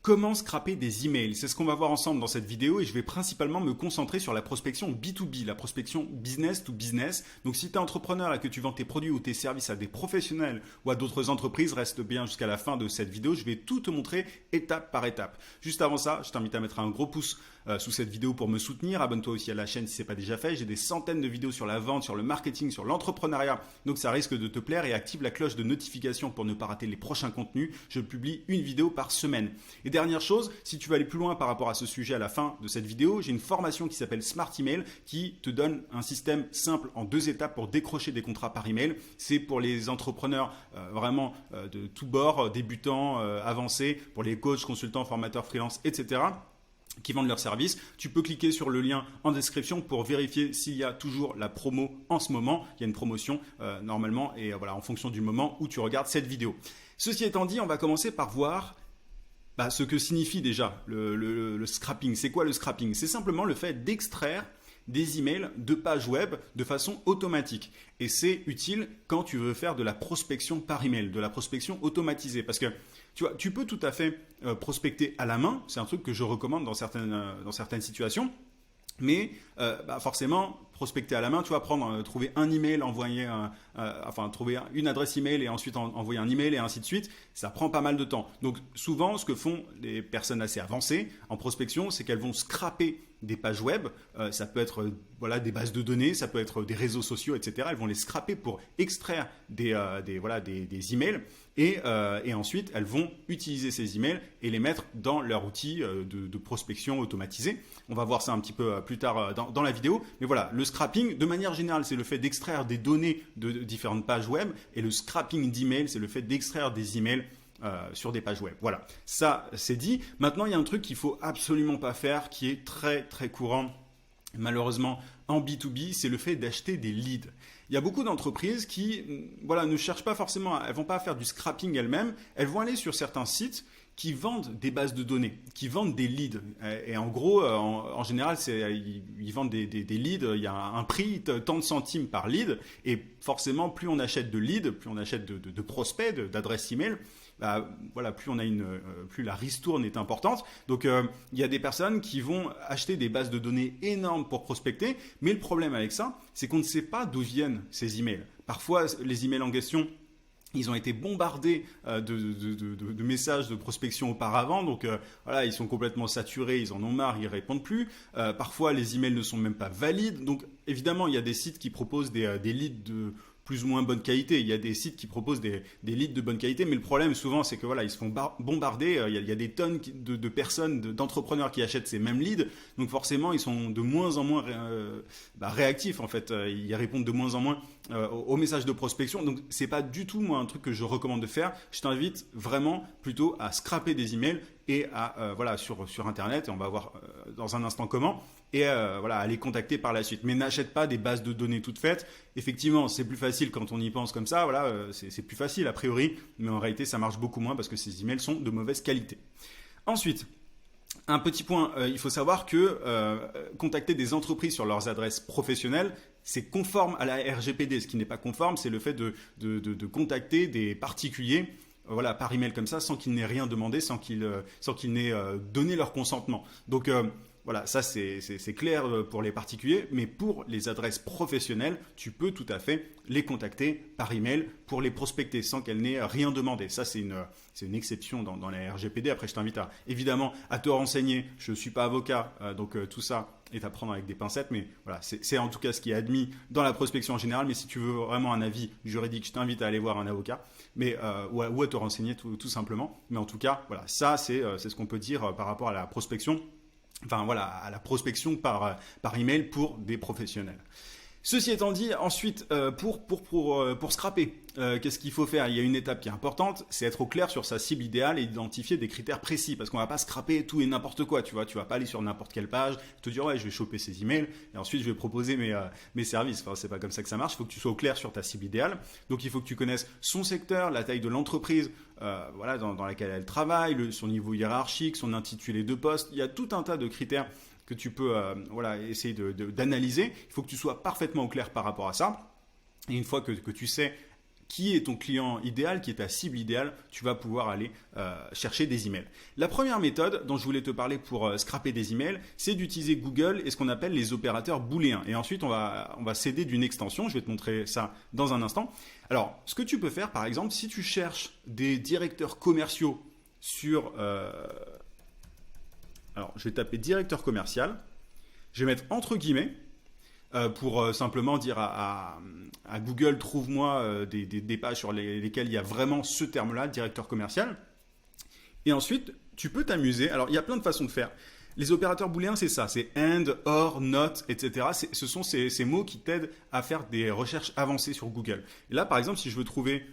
Comment scraper des emails? C'est ce qu'on va voir ensemble dans cette vidéo et je vais principalement me concentrer sur la prospection B2B, la prospection business to business. Donc si tu es entrepreneur et que tu vends tes produits ou tes services à des professionnels ou à d'autres entreprises, reste bien jusqu'à la fin de cette vidéo. Je vais tout te montrer étape par étape. Juste avant ça, je t'invite à mettre un gros pouce sous cette vidéo pour me soutenir. Abonne-toi aussi à la chaîne si ce n'est pas déjà fait. J'ai des centaines de vidéos sur la vente, sur le marketing, sur l'entrepreneuriat. Donc ça risque de te plaire et active la cloche de notification pour ne pas rater les prochains contenus. Je publie une vidéo par semaine. Et dernière chose, si tu veux aller plus loin par rapport à ce sujet à la fin de cette vidéo, j'ai une formation qui s'appelle Smart Email qui te donne un système simple en 2 étapes pour décrocher des contrats par email. C'est pour les entrepreneurs vraiment de tous bords, débutants, avancés, pour les coachs, consultants, formateurs, freelance, etc. qui vendent leurs services. Tu peux cliquer sur le lien en description pour vérifier s'il y a toujours la promo en ce moment. Il y a une promotion normalement et voilà, en fonction du moment où tu regardes cette vidéo. Ceci étant dit, on va commencer par voir ce que signifie déjà le scrapping. C'est quoi le scrapping? C'est simplement le fait d'extraire des emails de pages web de façon automatique. Et c'est utile quand tu veux faire de la prospection par email, de la prospection automatisée. Parce que tu vois, tu peux tout à fait prospecter à la main. C'est un truc que je recommande dans certaines situations. Mais forcément, prospecter à la main, tu vas trouver un email, trouver une adresse email et ensuite envoyer un email et ainsi de suite. Ça prend pas mal de temps. Donc souvent, ce que font les personnes assez avancées en prospection, c'est qu'elles vont scraper des pages web. Ça peut être des bases de données, ça peut être des réseaux sociaux, etc. Elles vont les scraper pour extraire des emails et ensuite elles vont utiliser ces emails et les mettre dans leur outil de prospection automatisé. On va voir ça un petit peu plus tard dans la vidéo. Mais voilà, le scrapping, de manière générale, c'est le fait d'extraire des données de différentes pages web et le scrapping d'emails, c'est le fait d'extraire des emails sur des pages web. Voilà, ça c'est dit. Maintenant, il y a un truc qu'il ne faut absolument pas faire qui est très très courant malheureusement en B2B, c'est le fait d'acheter des leads. Il y a beaucoup d'entreprises qui ne cherchent pas forcément, elles ne vont pas faire du scrapping elles-mêmes, elles vont aller sur certains sites qui vendent des bases de données, qui vendent des leads. Et en gros, en général, ils vendent des leads, il y a un prix, tant de centimes par lead, et forcément, plus on achète de leads, plus on achète de prospects, d'adresses email, plus la ristourne est importante. Donc, il y a des personnes qui vont acheter des bases de données énormes pour prospecter, mais le problème avec ça, c'est qu'on ne sait pas d'où viennent ces emails. Parfois, les emails en question, ils ont été bombardés de messages de prospection auparavant, donc ils sont complètement saturés, ils en ont marre, ils répondent plus. Parfois, les emails ne sont même pas valides. Donc, évidemment, il y a des sites qui proposent des leads de plus ou moins bonne qualité. Il y a des sites qui proposent des leads de bonne qualité, mais le problème souvent c'est que ils se font bombarder. Il y a des tonnes de personnes, d'entrepreneurs qui achètent ces mêmes leads, donc forcément ils sont de moins en moins réactifs en fait. Ils répondent de moins en moins aux messages de prospection. Donc c'est pas du tout moi un truc que je recommande de faire. Je t'invite vraiment plutôt à scraper des emails et à sur internet, et on va voir dans un instant comment, et à les contacter par la suite. Mais n'achète pas des bases de données toutes faites. Effectivement, c'est plus facile quand on y pense comme ça, c'est plus facile a priori, mais en réalité ça marche beaucoup moins parce que ces emails sont de mauvaise qualité. Ensuite, un petit point, il faut savoir que contacter des entreprises sur leurs adresses professionnelles, c'est conforme à la RGPD. Ce qui n'est pas conforme, c'est le fait de contacter des particuliers par email comme ça, sans qu'ils n'aient rien demandé, sans qu'ils n'aient donné leur consentement. Donc ça c'est clair pour les particuliers, mais pour les adresses professionnelles, tu peux tout à fait les contacter par email pour les prospecter sans qu'elles n'aient rien demandé. Ça c'est une exception dans la RGPD. Après je t'invite évidemment à te renseigner. Je ne suis pas avocat, donc tout ça est à prendre avec des pincettes, mais voilà, c'est en tout cas ce qui est admis dans la prospection en général. Mais si tu veux vraiment un avis juridique, je t'invite à aller voir un avocat, ou à te renseigner tout simplement. Mais en tout cas, ça c'est ce qu'on peut dire par rapport à la prospection. À la prospection par email pour des professionnels. Ceci étant dit, ensuite, pour scraper, qu'est-ce qu'il faut faire? Il y a une étape qui est importante, c'est être au clair sur sa cible idéale et identifier des critères précis, parce qu'on ne va pas scraper tout et n'importe quoi, tu vas pas aller sur n'importe quelle page, te dire je vais choper ces emails et ensuite je vais proposer mes services. C'est pas comme ça que ça marche. Il faut que tu sois au clair sur ta cible idéale. Donc il faut que tu connaisses son secteur, la taille de l'entreprise, dans laquelle elle travaille, son niveau hiérarchique, son intitulé de poste. Il y a tout un tas de critères que tu peux essayer d'analyser. Il faut que tu sois parfaitement au clair par rapport à ça. Et une fois que tu sais qui est ton client idéal, qui est ta cible idéale, tu vas pouvoir aller chercher des emails. La première méthode dont je voulais te parler pour scraper des emails, c'est d'utiliser Google et ce qu'on appelle les opérateurs booléens. Et ensuite, on va s'aider d'une extension. Je vais te montrer ça dans un instant. Alors, ce que tu peux faire, par exemple, si tu cherches des directeurs commerciaux sur... alors, je vais taper directeur commercial. Je vais mettre entre guillemets pour simplement dire à Google, trouve-moi des pages sur lesquelles il y a vraiment ce terme-là, directeur commercial. Et ensuite, tu peux t'amuser. Alors, il y a plein de façons de faire. Les opérateurs booléens, c'est ça. C'est and, or, not, etc. Ce sont ces mots qui t'aident à faire des recherches avancées sur Google. Et là, par exemple, si je veux trouver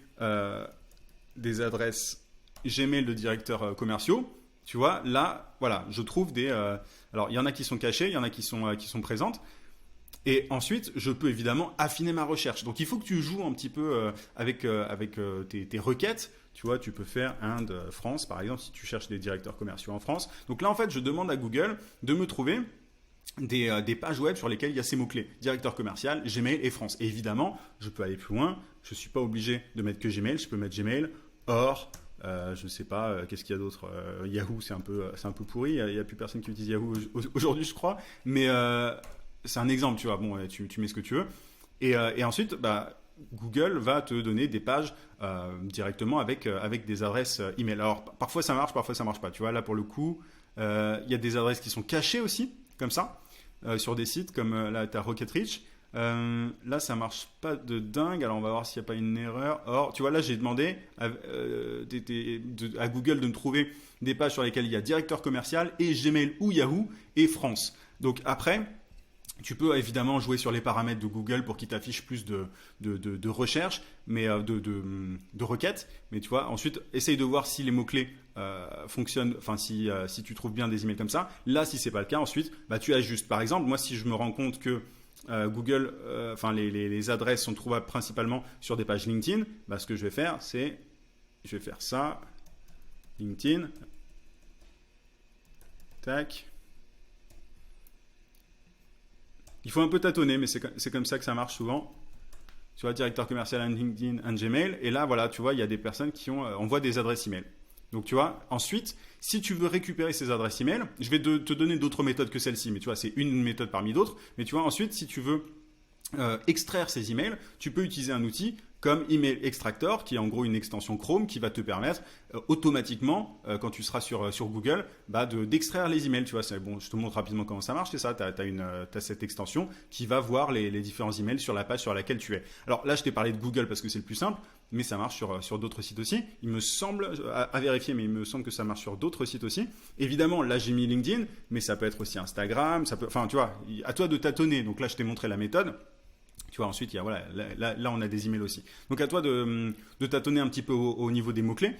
des adresses Gmail de directeurs commerciaux, tu vois, là, voilà, je trouve des... alors, il y en a qui sont cachées, il y en a qui sont présentes. Et ensuite, je peux évidemment affiner ma recherche. Donc, il faut que tu joues un petit peu avec tes requêtes. Tu vois, tu peux faire Inde, France, par exemple, si tu cherches des directeurs commerciaux en France. Donc là, en fait, je demande à Google de me trouver des pages web sur lesquelles il y a ces mots-clés. Directeur commercial, Gmail et France. Et évidemment, je peux aller plus loin. Je ne suis pas obligé de mettre que Gmail. Je peux mettre Gmail, or... je ne sais pas, qu'est-ce qu'il y a d'autre Yahoo, c'est un peu pourri. Il n'y a plus personne qui utilise Yahoo aujourd'hui, je crois. Mais c'est un exemple, tu vois. Bon, tu mets ce que tu veux. Et ensuite, Google va te donner des pages directement avec des adresses email. Alors, parfois ça marche pas. Tu vois, là, pour le coup, il y a des adresses qui sont cachées aussi, comme ça, sur des sites comme là, tu as Rocket Reach. Là, ça marche pas de dingue. Alors, on va voir s'il n'y a pas une erreur. Or, tu vois, là, j'ai demandé à Google de me trouver des pages sur lesquelles il y a directeur commercial et Gmail ou Yahoo et France. Donc, après, tu peux évidemment jouer sur les paramètres de Google pour qu'il t'affiche plus de recherches, mais de requêtes. Mais tu vois, ensuite, essaye de voir si les mots-clés fonctionnent, enfin, si tu trouves bien des emails comme ça. Là, si c'est pas le cas, ensuite, tu ajustes. Par exemple, moi, si je me rends compte que Google, les adresses sont trouvables principalement sur des pages LinkedIn, ce que je vais faire, c'est, je vais faire ça, LinkedIn, tac. Il faut un peu tâtonner, mais c'est comme ça que ça marche souvent. Tu vois, directeur commercial and LinkedIn and Gmail, et là, voilà, tu vois, il y a des personnes qui envoient des adresses email. Donc, tu vois, ensuite, si tu veux récupérer ces adresses email, je vais te donner d'autres méthodes que celle-ci, mais tu vois, c'est une méthode parmi d'autres. Mais tu vois, ensuite, si tu veux extraire ces emails, tu peux utiliser un outil comme Email Extractor, qui est en gros une extension Chrome qui va te permettre automatiquement, quand tu seras sur Google, d'extraire les emails. Tu vois, bon, je te montre rapidement comment ça marche. C'est ça, tu as cette extension qui va voir les différents emails sur la page sur laquelle tu es. Alors là, je t'ai parlé de Google parce que c'est le plus simple, mais ça marche sur d'autres sites aussi. Il me semble, à vérifier, mais il me semble que ça marche sur d'autres sites aussi. Évidemment, là, j'ai mis LinkedIn, mais ça peut être aussi Instagram. Enfin, tu vois, à toi de tâtonner. Donc là, je t'ai montré la méthode. Tu vois, ensuite, là, on a des emails aussi. Donc, à toi de tâtonner un petit peu au niveau des mots-clés.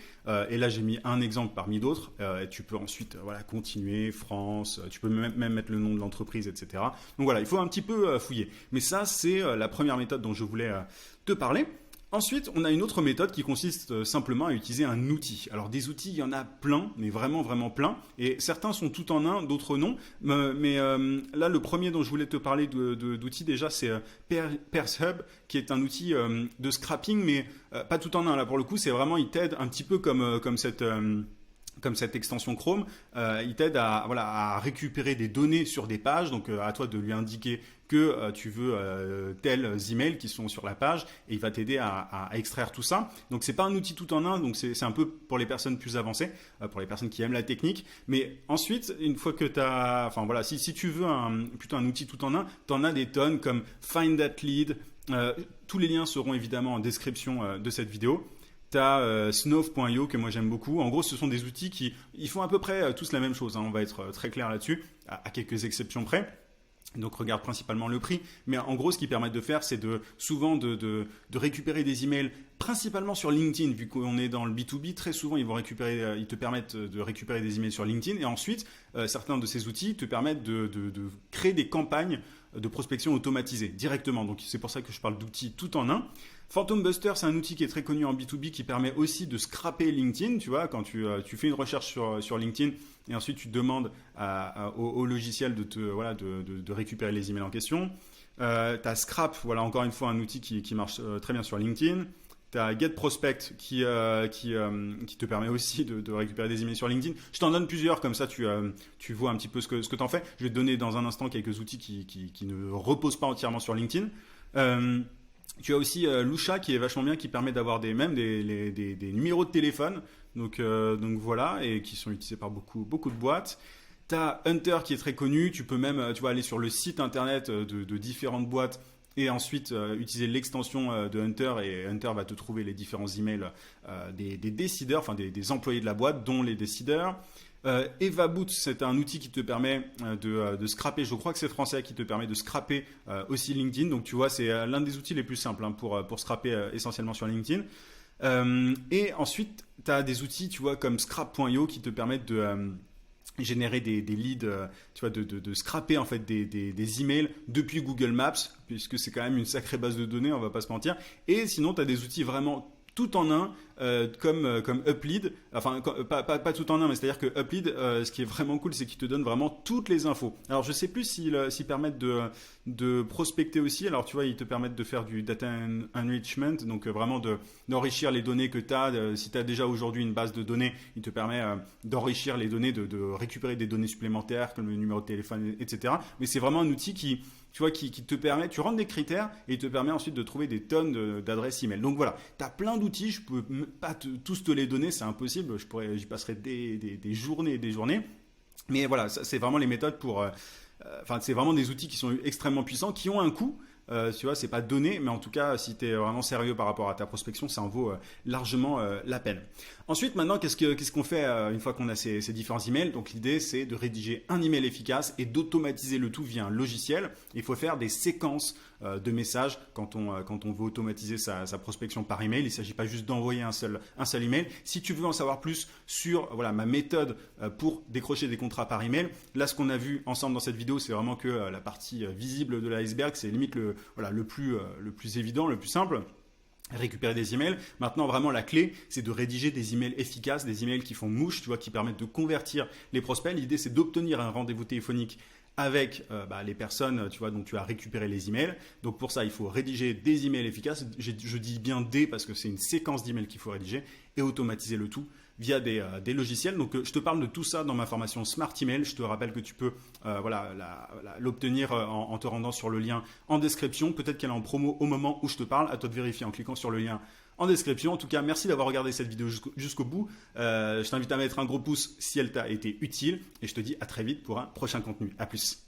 Et là, j'ai mis un exemple parmi d'autres. Et tu peux ensuite continuer, France. Tu peux même mettre le nom de l'entreprise, etc. Donc, voilà, il faut un petit peu fouiller. Mais ça, c'est la première méthode dont je voulais te parler. Ensuite, on a une autre méthode qui consiste simplement à utiliser un outil. Alors des outils, il y en a plein, mais vraiment, vraiment plein. Et certains sont tout en un, d'autres non. Mais là, le premier dont je voulais te parler d'outils déjà, c'est PairsHub, qui est un outil de scrapping, mais pas tout en un. Là, pour le coup, c'est vraiment, il t'aide un petit peu comme cette extension Chrome, il t'aide à récupérer des données sur des pages. Donc, à toi de lui indiquer que tu veux tels emails qui sont sur la page et il va t'aider à extraire tout ça. Donc, c'est pas un outil tout en un. Donc, c'est un peu pour les personnes plus avancées, pour les personnes qui aiment la technique. Mais ensuite, une fois que tu as... Enfin, voilà, si tu veux plutôt un outil tout en un, tu en as des tonnes comme Find That Lead. Tous les liens seront évidemment en description de cette vidéo. Tu as Snove.io que moi j'aime beaucoup. En gros, ce sont des outils qui ils font à peu près tous la même chose. On va être très clair là-dessus, à quelques exceptions près. Donc regarde principalement le prix, mais en gros ce qu'ils permettent de faire c'est souvent de récupérer des emails principalement sur LinkedIn, vu qu'on est dans le B2B, très souvent ils te permettent de récupérer des emails sur LinkedIn et ensuite certains de ces outils te permettent de créer des campagnes de prospection automatisées directement. Donc c'est pour ça que je parle d'outils tout en un. Phantom Buster, c'est un outil qui est très connu en B2B qui permet aussi de scraper LinkedIn. Tu vois, quand tu fais une recherche sur LinkedIn et ensuite tu demandes au logiciel de récupérer les emails en question. Tu as Scrap, voilà encore une fois un outil qui marche très bien sur LinkedIn. Tu as Get Prospect qui te permet aussi de récupérer des emails sur LinkedIn. Je t'en donne plusieurs, comme ça tu vois un petit peu ce que tu en fais. Je vais te donner dans un instant quelques outils qui ne reposent pas entièrement sur LinkedIn. Tu as aussi Lusha qui est vachement bien, qui permet d'avoir des numéros de téléphone. Donc voilà, et qui sont utilisés par beaucoup de boîtes. Tu as Hunter qui est très connu. Tu peux même aller sur le site internet de différentes boîtes et ensuite utiliser l'extension de Hunter, et Hunter va te trouver les différents emails des décideurs, enfin des employés de la boîte, dont les décideurs. EvaBoot, c'est un outil qui te permet de scraper, je crois que c'est français, qui te permet de scraper aussi LinkedIn. Donc tu vois, c'est l'un des outils les plus simples pour scraper essentiellement sur LinkedIn. Et ensuite, tu as des outils, tu vois, comme scrap.io qui te permettent de générer des leads, tu vois, de scraper en fait des emails depuis Google Maps, puisque c'est quand même une sacrée base de données, on va pas se mentir. Et sinon, tu as des outils vraiment tout en un, comme Uplead. Enfin, pas tout en un, mais c'est-à-dire que Uplead, ce qui est vraiment cool, c'est qu'il te donne vraiment toutes les infos. Alors, je sais plus s'ils permettent de prospecter aussi. Alors, tu vois, ils te permettent de faire du data enrichment, donc vraiment d'enrichir les données que tu as. Si tu as déjà aujourd'hui une base de données, il te permet d'enrichir les données, de récupérer des données supplémentaires, comme le numéro de téléphone, etc. Mais c'est vraiment un outil qui te permet, tu rentres des critères et il te permet ensuite de trouver des tonnes d'adresses email. Donc voilà, tu as plein d'outils, je ne peux pas tous te les donner, c'est impossible, j'y passerai des journées et des journées. Mais voilà, ça, c'est vraiment les méthodes c'est vraiment des outils qui sont extrêmement puissants, qui ont un coût. Tu vois, c'est pas donné, mais en tout cas, si tu es vraiment sérieux par rapport à ta prospection, ça en vaut largement la peine. Ensuite, maintenant, qu'est-ce qu'on fait une fois qu'on a ces différents emails? Donc, l'idée, c'est de rédiger un email efficace et d'automatiser le tout via un logiciel. Il faut faire des séquences de messages quand on veut automatiser sa prospection par email. Il ne s'agit pas juste d'envoyer un seul email. Si tu veux en savoir plus sur ma méthode pour décrocher des contrats par email, là, ce qu'on a vu ensemble dans cette vidéo, c'est vraiment que la partie visible de l'iceberg, c'est limite le plus évident, le plus simple. Récupérer des emails. Maintenant, vraiment, la clé, c'est de rédiger des emails efficaces, des emails qui font mouche, tu vois, qui permettent de convertir les prospects. L'idée, c'est d'obtenir un rendez-vous téléphonique avec les personnes, tu vois, dont tu as récupéré les emails. Donc pour ça, il faut rédiger des emails efficaces. Je dis bien des parce que c'est une séquence d'emails qu'il faut rédiger et automatiser le tout via des logiciels. Donc je te parle de tout ça dans ma formation Smart Email. Je te rappelle que tu peux l'obtenir en te rendant sur le lien en description. Peut-être qu'elle est en promo au moment où je te parle. À toi de vérifier en cliquant sur le lien en description. En tout cas, merci d'avoir regardé cette vidéo jusqu'au bout. Je t'invite à mettre un gros pouce si elle t'a été utile et je te dis à très vite pour un prochain contenu. À plus.